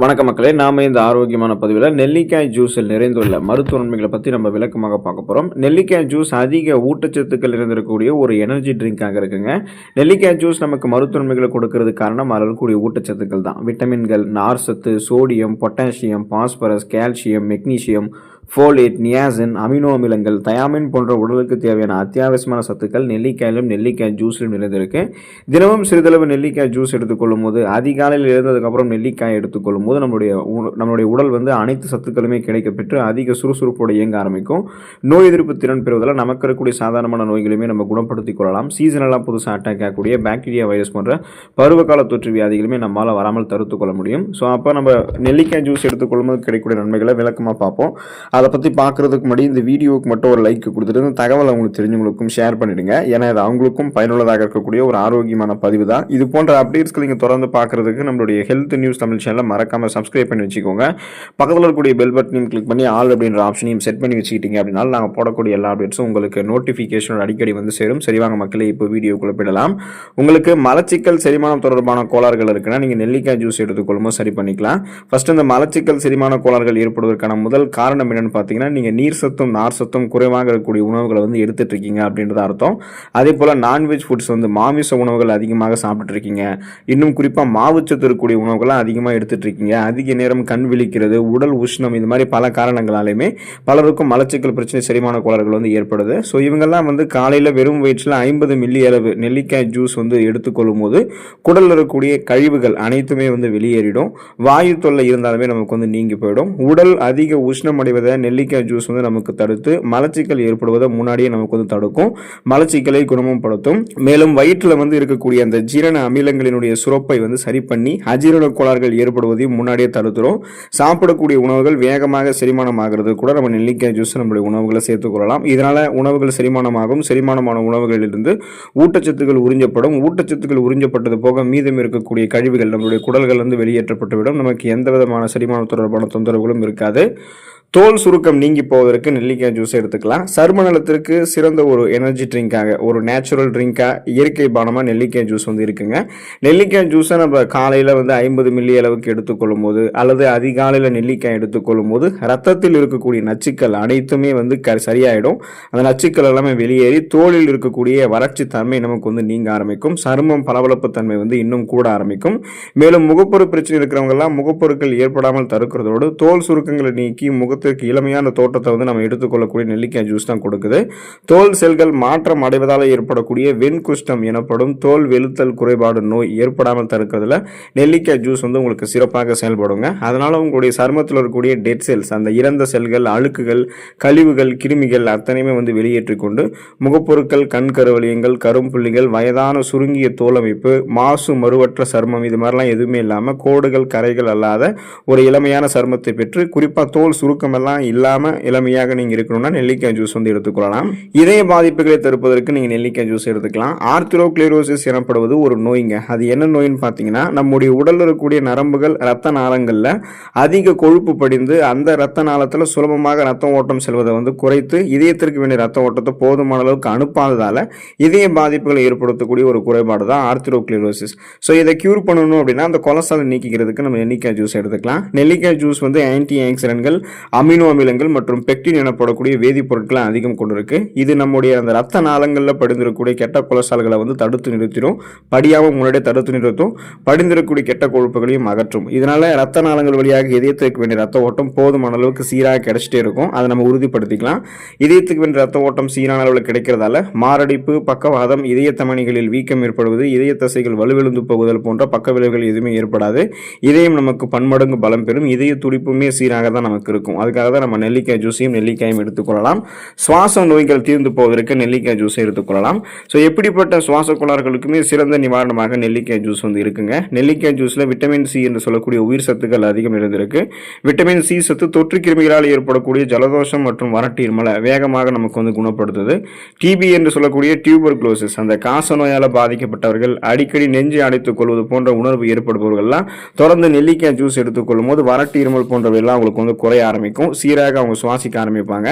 வணக்க மக்களே, நாம இந்த ஆரோக்கியமான பதிவில் நெல்லிக்காய் ஜூஸில் நிறைந்துள்ள மருத்துவ நன்மைகளை பற்றி நம்ம விளக்கமாக பார்க்க போகிறோம். நெல்லிக்காய் ஜூஸ் அதிக ஊட்டச்சத்துக்கள் நிறைந்திருக்கக்கூடிய ஒரு எனர்ஜி ட்ரிங்காக இருக்குங்க. நெல்லிக்காய் ஜூஸ் நமக்கு மருத்துவ நன்மைகளை கொடுக்கறது காரணம் அதில் இருக்கக்கூடிய ஊட்டச்சத்துக்கள் தான். விட்டமின்கள், நார் சத்து, sodium, potassium, phosphorus, calcium, magnesium, folate, niacin, amino அமிலங்கள், தயாமின் போன்ற உடலுக்கு தேவையான அத்தியாவசியமான சத்துக்கள் நெல்லிக்காயிலும் நெல்லிக்காய் ஜூஸிலும் நிறைந்திருக்கு. தினமும் சிறிதளவு நெல்லிக்காய் ஜூஸ் எடுத்துக்கொள்ளும் போது, அதிகாலையில் எழுந்ததுக்கப்புறம் நெல்லிக்காய் எடுத்துக்கொள்ளும் போது நம்மளுடைய உடல் அனைத்து சத்துக்களுமே கிடைக்கப்பெற்று அதிக சுறுசுறுப்போடு இயங்க ஆரம்பிக்கும். நோய் எதிர்ப்பு திறன் பெறுவதால் நமக்கு இருக்கக்கூடிய சாதாரணமான நோய்களையுமே நம்ம குணப்படுத்திக் கொள்ளலாம். சீசனெல்லாம் புதுசாக அட்டாக் ஆகக்கூடிய பாக்டீரியா, வைரஸ் போன்ற பருவகால தொற்று வியாதிகளுமே நம்மளால் வராமல் தடுத்துக் கொள்ள முடியும். ஸோ அப்போ நம்ம நெல்லிக்காய் ஜூஸ் எடுத்துக்கொள்ளும் போது கிடைக்கக்கூடிய நன்மைகளை விளக்கமாக பார்ப்போம். அதை பற்றி பார்க்குறதுக்கு முன்னாடி இந்த வீடியோவுக்கு மட்டும் ஒரு லைக் கொடுத்துட்டு இந்த தகவல் அவங்களுக்கு தெரிஞ்சவங்களுக்கும் ஷேர் பண்ணிடுங்க. ஏன்னா இது அவங்களுக்கும் பயனுள்ளதாக இருக்கக்கூடிய ஒரு ஆரோக்கியமான பதிவு தான். இது போன்ற அப்டேட்ஸ்கள் நீங்கள் தொடர்ந்து பார்க்குறதுக்கு நம்மளுடைய ஹெல்த் நியூஸ் தமிழ் சேனலை மறக்காமல் சப்ஸ்கிரைப் பண்ணி வச்சுக்கோங்க. பக்கத்தில் இருக்கக்கூடிய பெல் பட்டனையும் கிளிக் பண்ணி ஆல் அப்படின்ற ஆப்ஷனையும் செட் பண்ணி வச்சுக்கிட்டீங்க அப்படின்னா நாங்கள் போடக்கூடிய எல்லா அப்டேட்ஸும் உங்களுக்கு நோட்டிஃபிகேஷன் அடிக்கடி சேரும். சரிவாங்க மக்களே, இப்போ வீடியோக்குள்ள போயிடலாம். உங்களுக்கு மலச்சிக்கல் செரிமானம் தொடர்பான கோளாறுகள் இருக்குன்னா நீங்கள் நெல்லிக்காய் ஜூஸ் எடுத்துக்கொள்ளும்போது சரி பண்ணிக்கலாம். ஃபர்ஸ்ட் இந்த மலச்சிக்கல் செரிமான கோளாறுகள் ஏற்படுவதற்கான முதல் காரணம் என்னன்னு பார்த்தீங்கன்னா, நீங்கள் நீர் சத்தும் நார் சத்தும் குறைவாக இருக்கக்கூடிய உணவுகளை எடுத்துட்டு இருக்கீங்க அப்படின்றது அர்த்தம். அதே போல் நான்வெஜ் ஃபுட்ஸ் மாமிச உணவுகள் அதிகமாக சாப்பிட்டு இருக்கீங்க. இன்னும் குறிப்பாக மாவுச்சத்து இருக்கக்கூடிய உணவுகளை அதிகமாக எடுத்துட்டு இருக்கீங்க. அதிக நேரம் கண் விழிக்கிறது, உடல் உஷ்ணம், இது மாதிரி பல காரணங்களாலுமே பலருக்கும் மலச்சிக்கல் பிரச்சனை, செரிமான கோளாறுகள் ஏற்படுது. ஸோ இவங்கெல்லாம் காலையில் வெறும் வயிற்றில் 50 மில்லி அளவு நெல்லிக்காய் ஜூஸ் எடுத்துக்கொள்ளும் போது குடலில் இருக்கக்கூடிய கழிவுகள் அனைத்துமே வெளியேறிடும். வாயு தொல்லை இருந்தாலுமே நமக்கு நீங்கி போயிடும். உடல் அதிக உஷ்ணம் அடைவதை நெல்லிக்காய் ஜூஸ் நமக்கு தடுத்து மலச்சிக்கல் ஏற்படுவதை முன்னாடியே நமக்கு தடுக்கும். மலச்சிக்கலை குணமும் படுத்தும். மேலும் வயிற்றில் இருக்கக்கூடிய அந்த ஜீரண அமிலங்களினுடைய சுரப்பை சரி பண்ணி அஜீரண கோளாறுகள் ஏற்படுவதையும் முன்னாடியே தடுத்துரும். சாப்பிடக்கூடிய உணவுகள் வேகமாக செரிமானம் ஆகிறது கூட நம்ம நெல்லிக்காய் ஜூஸ் நம்மளுடைய உணவுகளை சேர்த்துக் கொள்ளலாம். இதனால உணவுகள் செரிமானமாகும். செரிமானமான உணவுகளிலிருந்து ஊட்டச்சத்துக்கள் உறிஞ்சப்படும். ஊட்டச்சத்துக்கள் உறிஞ்சப்பட்டது போக மீதம் இருக்கக்கூடிய கழிவுகள் நம்மளுடைய குடல்கள் வெளியேற்றப்பட்டுவிடும். நமக்கு எந்த விதமான செரிமான தொடர்பான தொந்தரவுகளும் இருக்காது. தோல் சுருக்கம் நீங்கி போவதற்கு நெல்லிக்காய் ஜூஸ் எடுத்துக்கலாம். சரும நலத்திற்கு சிறந்த ஒரு எனர்ஜி ட்ரிங்காக, ஒரு நேச்சுரல் ட்ரிங்காக, இயற்கை பானமாக நெல்லிக்காய் ஜூஸ் இருக்குங்க. நெல்லிக்காய் ஜூஸை நம்ம காலையில் 50 மில்லி அளவுக்கு எடுத்துக்கொள்ளும் போது அல்லது அதிகாலையில் நெல்லிக்காய் எடுத்துக்கொள்ளும் போது ரத்தத்தில் இருக்கக்கூடிய நச்சுக்கள் அனைத்துமே சரியாயிடும். அந்த நச்சுக்கள் எல்லாமே வெளியேறி தோலில் இருக்கக்கூடிய வறட்சி தன்மை நமக்கு நீங்க ஆரம்பிக்கும். சருமம் பளபளப்பு தன்மை இன்னும் கூட ஆரம்பிக்கும். மேலும் முகப்பொரு பிரச்சனை இருக்கிறவங்க எல்லாம் முகப்பொருட்கள் ஏற்படாமல் தடுக்கிறதோடு தோல் சுருக்கங்களை நீக்கி முகத்திற்கு இளமையான தோற்றத்தை நம்ம எடுத்துக்கொள்ளக்கூடிய நெல்லிக்காய் ஜூஸ் தான் கொடுக்குது. தோல் செல்கள் மாற்றம் அடைவதால் ஏற்படக்கூடிய வெண்குஷ்டம் எனப்படும் தோல் வெளுத்தல் குறைபாடு நோய் ஏற்படாமல் தடுக்கிறதுல நெல்லிக்காய் ஜூஸ் உங்களுக்கு சிறப்பாக செயல்படுங்க. அதனால உங்களுடைய சருமத்தில் இருக்கக்கூடிய டெட் செல்ஸ், அந்த இறந்த செல்கள், அழுக்குகள், கழிவுகள், கிருமிகள் அத்தனையுமே வெளியேற்றிக் கொண்டு முகப்பொருட்கள், கண் கருவலியங்கள், கரும்புள்ளிகள், வயதான சுருங்கிய தோலமைப்பு, மாசு மறுவற்ற சருமம், இது மாதிரிலாம் எதுவுமே இல்லாமல் கோடுகள், கரைகள் அல்லாத ஒரு இளமையான சருமத்தை பெற்று குறிப்பாக தோல் சுருக்கம் எல்லாம் இல்லாம இளமையாக நீங்க இருக்கணும்னா நெல்லிக்காய் ஜூஸ் எடுத்துக்கொள்ளலாம். இதய பாதிப்புகளை தடுப்பதற்கு நீங்க நெல்லிக்காய் ஜூஸ் எடுத்துக்கலாம். ஆர்த்ரோஸ்க்ளெரோசிஸ் எனப்படுவது ஒரு நோய்ங்க. அது என்ன நோய்னு பார்த்தீங்கன்னா, நம்முடைய உடலில் இருக்கக்கூடிய நரம்புகள், ரத்த நாளங்கள்ல அதிக கொழுப்பு படிந்து அந்த ரத்த நாளத்தில் சுலபமாக ரத்த ஓட்டம் செல்வதை குறைத்து இதயத்திற்கு வேண்டிய ரத்த ஓட்டத்தை போதுமான அளவுக்கு அனுப்பாததால இதய பாதிப்புகளை ஏற்படுத்தக்கூடிய ஒரு குறைபாடு தான் ஆர்த்ரோஸ்க்ளெரோசிஸ். ஸோ இதை கியூர் பண்ணணும் அப்படின்னா அந்த கொலஸ்ட்ரால் நீக்கிறதுக்கு நம்ம நெல்லிக்காய் ஜூஸ் எடுத்துக்கலாம். நெல்லிக்காய் ஜூஸ் ஆன்டி ஆக்சிடென்ட்கள், அமினோ அமிலங்கள் மற்றும் பெக்டின் எனப்படக்கூடிய வேதிப்பொருட்களை அதிகம் கொண்டிருக்கு. இது நம்முடைய அந்த ரத்த நாளங்களில் படிந்திருக்கக்கூடிய கெட்ட கொலஸ்ட்ரால்களை தடுத்து நிறுத்திடும். படியாமல் முன்னாடியே தடுத்து நிறுத்தும். படிந்திருக்கக்கூடிய கெட்ட கொழுப்புகளையும் அகற்றும். இதனால ரத்த நாளங்கள் வழியாக இதயத்துக்கு வேண்டிய ரத்த ஓட்டம் போதுமான அளவுக்கு சீராக கிடைச்சிட்டே இருக்கும். அதை நம்ம உறுதிப்படுத்திக்கலாம். இதயத்துக்கு வேண்டிய ரத்த ஓட்டம் சீரான அளவில் கிடைக்கிறதால மாரடைப்பு, பக்கவாதம், இதய தமனிகளில் வீக்கம் ஏற்படுவது, இதய தசைகள் வலுவிழுந்து போகுதல் போன்ற பக்க விளைவுகள் எதுவுமே ஏற்படாது. இதயம் நமக்கு பன்மடங்கு பலம் பெறும். இதய துடிப்புமே சீராக தான் நமக்கு இருக்கும். அதுக்காக தான் நம்ம நெல்லிக்காய் ஜூஸையும் நெல்லிக்காயும் எடுத்துக்கொள்ளலாம். சுவாச நோய்கள் தீர்ந்து போவதற்கு நெல்லிக்காய் ஜூஸை எடுத்துக்கொள்ளலாம். ஸோ எப்படிப்பட்ட சுவாச கோளாறுகளுக்குமே சிறந்த நிவாரணமாக நெல்லிக்காய் ஜூஸ் இருக்குங்க. நெல்லிக்காய் ஜூஸில் விட்டமின் சி என்று சொல்லக்கூடிய உயிர் சத்துக்கள் அதிகம் இருந்திருக்கு. விட்டமின் சி சத்து தொற்று கிருமிகளால் ஏற்படக்கூடிய ஜலதோஷம் மற்றும் வறட்டு இருமலை வேகமாக நமக்கு குணப்படுத்துது. டிபி என்று சொல்லக்கூடிய டியூபர்குலோசிஸ், அந்த காச நோயால் பாதிக்கப்பட்டவர்கள், அடிக்கடி நெஞ்சு அடைத்துக் கொள்வது போன்ற உணர்வு ஏற்படுபவர்கள்லாம் தொடர்ந்து நெல்லிக்காய் ஜூஸ் எடுத்துக்கொள்ளும் போது வறட்டு இருமல் போன்றவையெல்லாம் உங்களுக்கு குறைய ஆரம்பிக்கும். ஆரம்பிக்கும், சீராக அவங்க சுவாசிக்க ஆரம்பிப்பாங்க.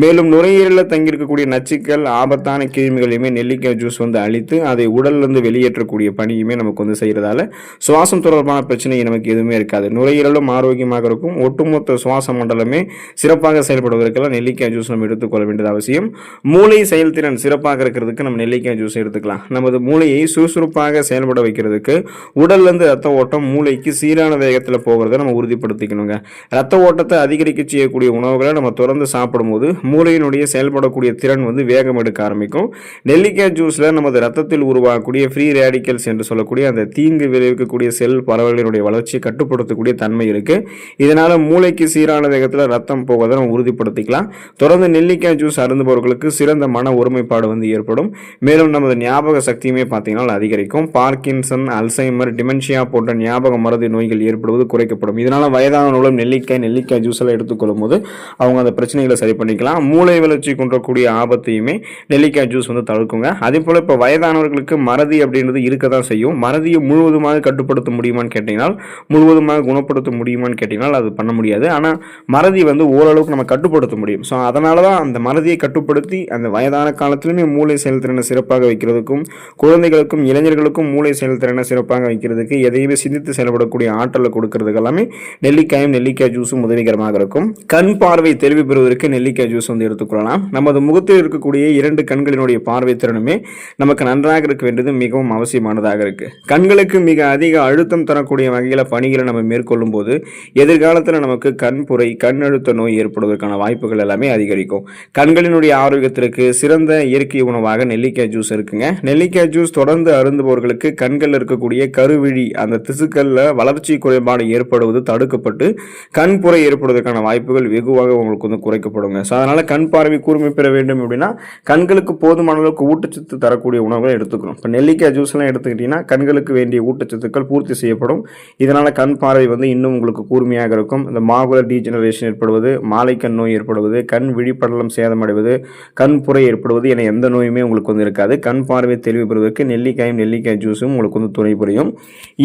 மேலும் நுரையீரலில் தங்கியிருக்கக்கூடிய நச்சுக்கள், ஆபத்தான கிருமிகளையுமே நெல்லிக்காய் ஜூஸ் வந்து அழித்து அதை உடல்லேருந்து வெளியேற்றக்கூடிய பணியுமே நமக்கு வந்து செய்கிறதால சுவாசம் தொடர்பான பிரச்சனை நமக்கு எதுவுமே இருக்காது. நுரையீரலும் ஆரோக்கியமாக இருக்கும். ஒட்டுமொத்த சுவாச மண்டலமே சிறப்பாக செயல்படுவதற்கெல்லாம் நெல்லிக்காய் ஜூஸ் நம்ம எடுத்துக்கொள்ள வேண்டியது அவசியம். மூளை செயல்திறன் சிறப்பாக இருக்கிறதுக்கு நம்ம நெல்லிக்காய் ஜூஸ் எடுத்துக்கலாம். நமது மூளையை சுறுசுறுப்பாக செயல்பட வைக்கிறதுக்கு உடல்லேருந்து ரத்த ஓட்டம் மூளைக்கு சீரான வேகத்தில் போகிறத நம்ம உறுதிப்படுத்திக்கணுங்க. ரத்த ஓட்டத்தை அதிகரிக்க செய்யக்கூடிய உணவுகளை நம்ம தொடர்ந்து சாப்பிடும்போது மூளையினுடைய செயல்படக்கூடிய திறன் வந்து வேகம் எடுக்க ஆரம்பிக்கும். நெல்லிக்காய் ஜூஸில் நமது ரத்தத்தில் உருவாகக்கூடிய ஃப்ரீ ரேடிக்கல்ஸ் என்று சொல்லக்கூடிய அந்த தீங்கு விளைவிக்கக்கூடிய செல் பரவல்களினுடைய வளர்ச்சியை கட்டுப்படுத்தக்கூடிய தன்மை இருக்கு. இதனால மூளைக்கு சீரான வேகத்தில் ரத்தம் போவதை நம்ம உறுதிப்படுத்திக்கலாம். தொடர்ந்து நெல்லிக்காய் ஜூஸ் அருந்துபவர்களுக்கு சிறந்த மன ஒருமைப்பாடு வந்து ஏற்படும். மேலும் நமது ஞாபக சக்தியுமே பார்த்தீங்கன்னா அதிகரிக்கும். பார்க்கின்சன், அல்சைமர், டிமென்ஷியா போன்ற ஞாபக மறதி நோய்கள் ஏற்படுவது குறைக்கப்படும். இதனால வயதானவர்களும் நெல்லிக்காய் ஜூஸ் எல்லாம் எடுத்துக்கொள்ளும் போது அவங்க அந்த பிரச்சனைகளை சரி பண்ணிக்கலாம். மூளை வளர்ச்சி கொண்டக்கூடிய ஆபத்தையுமே நெல்லிக்காய் ஜூஸ் வந்து தடுக்குங்க. அதே போல இப்போ வயதானவர்களுக்கு மறதி அப்படின்றது இருக்க தான் செய்யும். மறதியை முழுவதுமாக கட்டுப்படுத்த முடியுமான்னு கேட்டீங்கன்னா, முழுவதுமாக குணப்படுத்த முடியுமான்னு கேட்டீங்கன்னா அது பண்ண முடியாது. ஆனால் மறதி வந்து ஓரளவுக்கு நம்ம கட்டுப்படுத்த முடியும். ஸோ அதனால தான் அந்த மறதியை கட்டுப்படுத்தி அந்த வயதான காலத்திலுமே மூளை செயல்திறனை சிறப்பாக வைக்கிறதுக்கும், குழந்தைகளுக்கும் இளைஞர்களுக்கும் மூளை செயல்திறனை சிறப்பாக வைக்கிறதுக்கு, எதையுமே சிந்தித்து செயல்படக்கூடிய ஆற்றலை கொடுக்கறதுக்கு எல்லாமே நெல்லிக்காய் ஜூஸும் உதவிகரமாக இருக்கும். கண் பார்வை தெளிவு பெறுவதற்கு நெல்லிக்காய் ஜூஸ் வந்து எடுத்துக்கொள்ளலாம். நமது முகத்தில் இருக்கக்கூடிய 2 கண்களினுடைய பார்வை திறனுமே நமக்கு நன்றாக இருக்க வேண்டியது மிகவும் அவசியமானதாக இருக்கு. கண்களுக்கு மிக அதிக அழுத்தம் தரக்கூடிய வகையில் பணிகளை நம்ம மேற்கொள்ளும் போது எதிர்காலத்தில் நமக்கு கண்புரை, கண் அழுத்த நோய் ஏற்படுவதற்கான வாய்ப்புகள் எல்லாமே அதிகரிக்கும். கண்களினுடைய ஆரோக்கியத்திற்கு சிறந்த இயற்கை உணவாக நெல்லிக்காய் ஜூஸ் இருக்குங்க. நெல்லிக்காய் ஜூஸ் தொடர்ந்து அருந்துபவர்களுக்கு கண்களில் இருக்கக்கூடிய கருவிழி அந்த திசுக்களில் வளர்ச்சி குறைபாடு ஏற்படுவது தடுக்கப்பட்டு கண்புரை ஏற்படுவதற்கான வாய்ப்புகள் வெகுவாக உங்களுக்கு வந்து குறைக்கப்படுங்க. ஸோ அதனால கண் பார்வை கூர்மை பெற வேண்டும் அப்படின்னா கண்களுக்கு போதுமான அளவுக்கு ஊட்டச்சத்து தரக்கூடிய உணவுகளை எடுத்துக்கணும். இப்போ நெல்லிக்காய் ஜூஸ் எல்லாம் எடுத்துக்கிட்டீங்கன்னா கண்களுக்கு வேண்டிய ஊட்டச்சத்துக்கள் பூர்த்தி செய்யப்படும். இதனால கண் பார்வை வந்து இன்னும் உங்களுக்கு கூர்மையாக இருக்கும். இந்த மாகுலர் டீஜெனரேஷன் ஏற்படுவது, மாலைக்கண் நோய் ஏற்படுவது, கண் விழிப்படலம் சேதமடைவது, கண் புரை ஏற்படுவது என எந்த நோயுமே உங்களுக்கு வந்து இருக்காது. கண் பார்வை தெளிவு பெறுவதற்கு நெல்லிக்காய் ஜூஸும் உங்களுக்கு வந்து துணை புரியும்.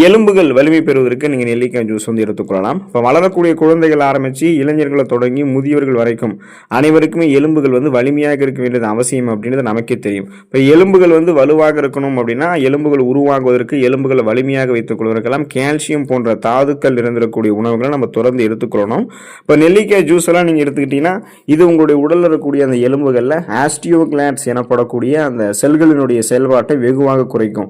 எலும்புகள் வலிமை பெறுவதற்கு நீங்கள் நெல்லிக்காய் ஜூஸ் வந்து எடுத்துக்கொள்ளலாம். இப்போ வளரக்கூடிய குழந்தைகள் ஆரம்பித்து இளைஞர்களை தொடங்கி முதியவர்கள் வரைக்கும் அனைவருக்குமே எலும்புகள் வந்து வலிமையாக இருக்க வேண்டியது அவசியம் அப்படின்றது நமக்கே தெரியும். இப்போ எலும்புகள் வந்து வலுவாக இருக்கணும் அப்படின்னா எலும்புகள் உருவாகுவதற்கு, எலும்புகளை வலிமையாக வைத்துக் கொள்வதற்கெல்லாம் கால்சியம் போன்ற தாதுக்கள் இருந்திருக்கக்கூடிய உணவுகளை நம்ம தொடர்ந்து எடுத்துக்கொள்ளணும். இப்போ நெல்லிக்காய் ஜூஸ் எல்லாம் நீங்கள் எடுத்துக்கிட்டீங்கன்னா இது உங்களுடைய உடலில் இருக்கக்கூடிய அந்த எலும்புகளில் ஆஸ்டியோகிளாட்ஸ் எனப்படக்கூடிய அந்த செல்களினுடைய செயல்பாட்டை வெகுவாக குறைக்கும்.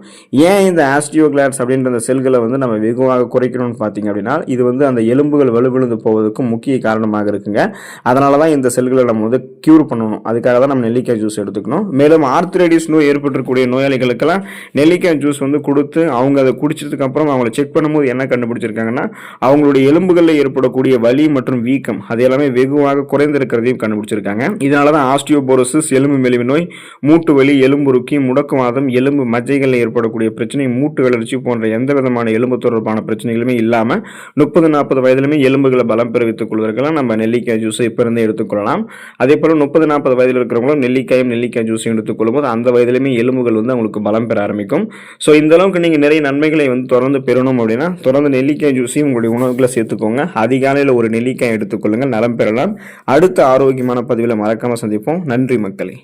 ஏன் இந்த ஆஸ்டியோகிளாட்ஸ் அப்படின்ற அந்த செல்களை வந்து நம்ம வெகுவாக குறைக்கணும்னு பார்த்தீங்க அப்படின்னா இது வந்து அந்த எலும்புகள் வலுவிழுந்து போவதற்கு முக்கிய காரணமாக இருக்குங்க. அதனால தான் இந்த செல்களை நம்ம வந்து கியூர் பண்ணணும். அதுக்காக தான் நம்ம நெல்லிக்காய் ஜூஸ் எடுத்துக்கணும். மேலும் ஆர்த்ரைட்டிஸ் நோய் ஏற்பட்டிருக்கக்கூடிய நோயாளிகளுக்கெல்லாம் நெல்லிக்காய் ஜூஸ் வந்து கொடுத்து அவங்க அதை குடிச்சதுக்கு அப்புறம் அவங்களை செக் பண்ணும்போது என்ன கண்டுபிடிச்சிருக்காங்கன்னா அவங்களுடைய எலும்புகளில் ஏற்படக்கூடிய வலி மற்றும் வீக்கம் அது எல்லாமே வெகுவாக குறைந்திருக்கிறதையும் கண்டுபிடிச்சிருக்காங்க. இதனால தான் ஆஸ்டியோபோரோசிஸ், எலும்பு மெலிவு நோய், மூட்டு வலி, எலும்புருக்கி, முடக்குவாதம், எலும்பு மஜ்ஜைகளில் ஏற்படக்கூடிய பிரச்சனை, மூட்டு வளர்ச்சி போன்ற எந்த விதமான எலும்பு தொடர்பான பிரச்சனைகளுமே இல்லாமல் 30-40 வயதிலுமே எலும்புகளை பலம் பெறுவித்துக் கொள்வதற்கெல்லாம் நம்ம நெல்லிக்காய் ஜூஸை இப்போ இருந்தே எடுத்துக்கொள்ளலாம். அதே போல 30-40 வயதில் இருக்கிறவங்களும் நெல்லிக்காய் ஜூஸையும் எடுத்துக்கொள்ளும் போது அந்த வயதிலுமே எலும்புகள் வந்து அவங்களுக்கு பலம் பெற ஆரம்பிக்கும். ஸோ இந்த அளவுக்கு நீங்கள் நிறைய நன்மைகளை வந்து தொடர்ந்து பெறணும் அப்படின்னா தொடர்ந்து நெல்லிக்காய் ஜூஸையும் உங்களுடைய உணவுகளை சேர்த்துக்கோங்க. அதிகாலையில் ஒரு நெல்லிக்காய் எடுத்துக்கொள்ளுங்கள், நலம் பெறலாம். அடுத்த ஆரோக்கியமான பதிவில் மறக்காம சந்திப்போம். நன்றி மக்களே.